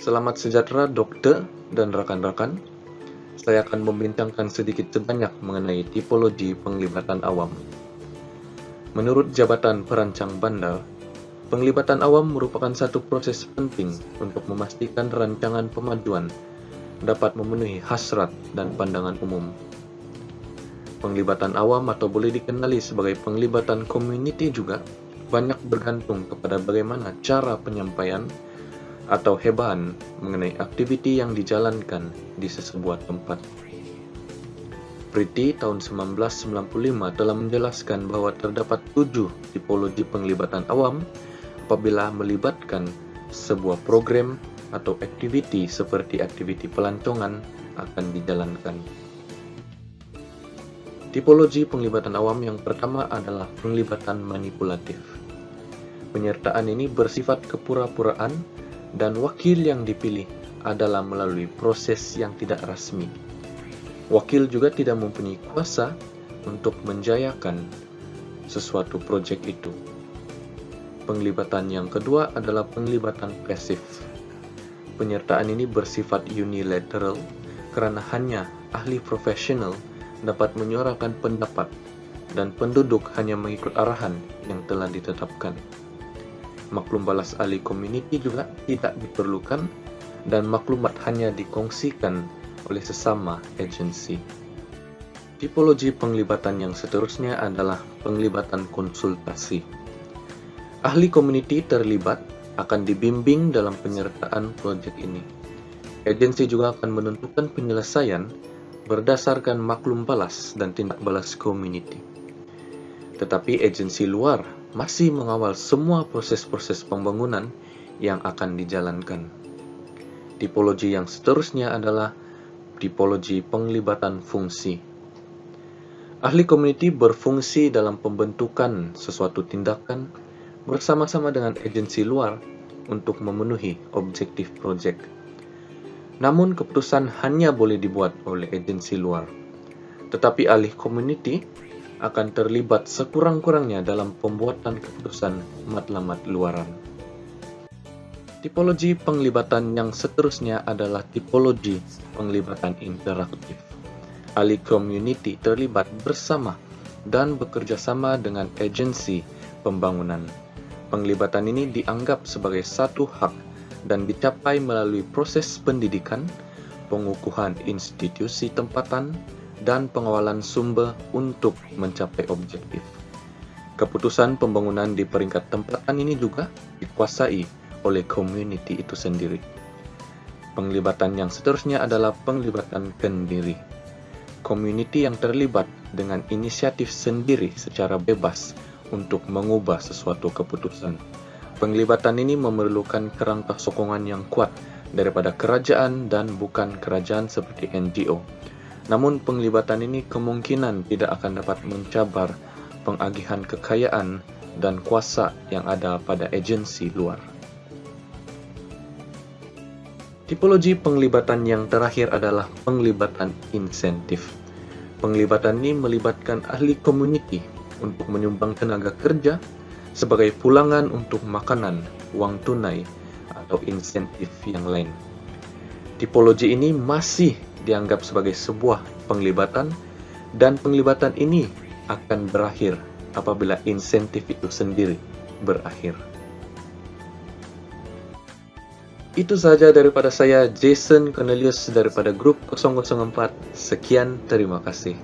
Selamat sejahtera dokter dan rekan-rekan. Saya akan membincangkan sedikit sebanyak mengenai tipologi penglibatan awam. Menurut Jabatan Perancang Bandar, penglibatan awam merupakan satu proses penting untuk memastikan rancangan pemajuan dapat memenuhi hasrat dan pandangan umum. Penglibatan awam atau boleh dikenali sebagai penglibatan community juga banyak bergantung kepada bagaimana cara penyampaian atau hebahan mengenai aktiviti yang dijalankan di sesebuah tempat. Priti tahun 1995 telah menjelaskan bahwa terdapat 7 tipologi penglibatan awam apabila melibatkan sebuah program atau aktiviti seperti aktiviti pelancongan akan dijalankan. Tipologi penglibatan awam yang pertama adalah penglibatan manipulatif. Penyertaan ini bersifat kepura-puraan dan wakil yang dipilih adalah melalui proses yang tidak rasmi. Wakil juga tidak mempunyai kuasa untuk menjayakan sesuatu proyek itu. Penglibatan yang kedua adalah penglibatan pasif. Penyertaan ini bersifat unilateral karena hanya ahli profesional dapat menyuarakan pendapat dan penduduk hanya mengikut arahan yang telah ditetapkan. Maklum balas ahli community juga tidak diperlukan dan maklumat hanya dikongsikan oleh sesama agensi. Tipologi penglibatan yang seterusnya adalah penglibatan konsultasi. Ahli community terlibat akan dibimbing dalam penyertaan proyek ini. Agensi juga akan menentukan penyelesaian berdasarkan maklum balas dan tindak balas community. Tetapi agensi luar masih mengawal semua proses-proses pembangunan yang akan dijalankan. Tipologi yang seterusnya adalah tipologi penglibatan fungsi. Ahli community berfungsi dalam pembentukan sesuatu tindakan bersama-sama dengan agensi luar untuk memenuhi objektif proyek. Namun keputusan hanya boleh dibuat oleh agensi luar. Tetapi ahli community akan terlibat sekurang-kurangnya dalam pembuatan keputusan matlamat luaran. Tipologi penglibatan yang seterusnya adalah tipologi penglibatan interaktif. Ahli community terlibat bersama dan bekerja sama dengan agensi pembangunan. Penglibatan ini dianggap sebagai satu hak dan dicapai melalui proses pendidikan, pengukuhan institusi tempatan, dan pengawalan sumber untuk mencapai objektif. Keputusan pembangunan di peringkat tempatan ini juga dikuasai oleh community itu sendiri. Penglibatan yang seterusnya adalah penglibatan kendiri. Community yang terlibat dengan inisiatif sendiri secara bebas untuk mengubah sesuatu keputusan. Penglibatan ini memerlukan kerangka sokongan yang kuat daripada kerajaan dan bukan kerajaan seperti NGO. Namun penglibatan ini kemungkinan tidak akan dapat mencabar pengagihan kekayaan dan kuasa yang ada pada agensi luar. Tipologi penglibatan yang terakhir adalah penglibatan insentif. Penglibatan ini melibatkan ahli community untuk menyumbang tenaga kerja sebagai pulangan untuk makanan, uang tunai, atau insentif yang lain. Tipologi ini masih dianggap sebagai sebuah penglibatan dan penglibatan ini akan berakhir apabila insentif itu sendiri berakhir. Itu saja daripada saya, Jason Cornelius daripada Grup 004. Sekian, terima kasih.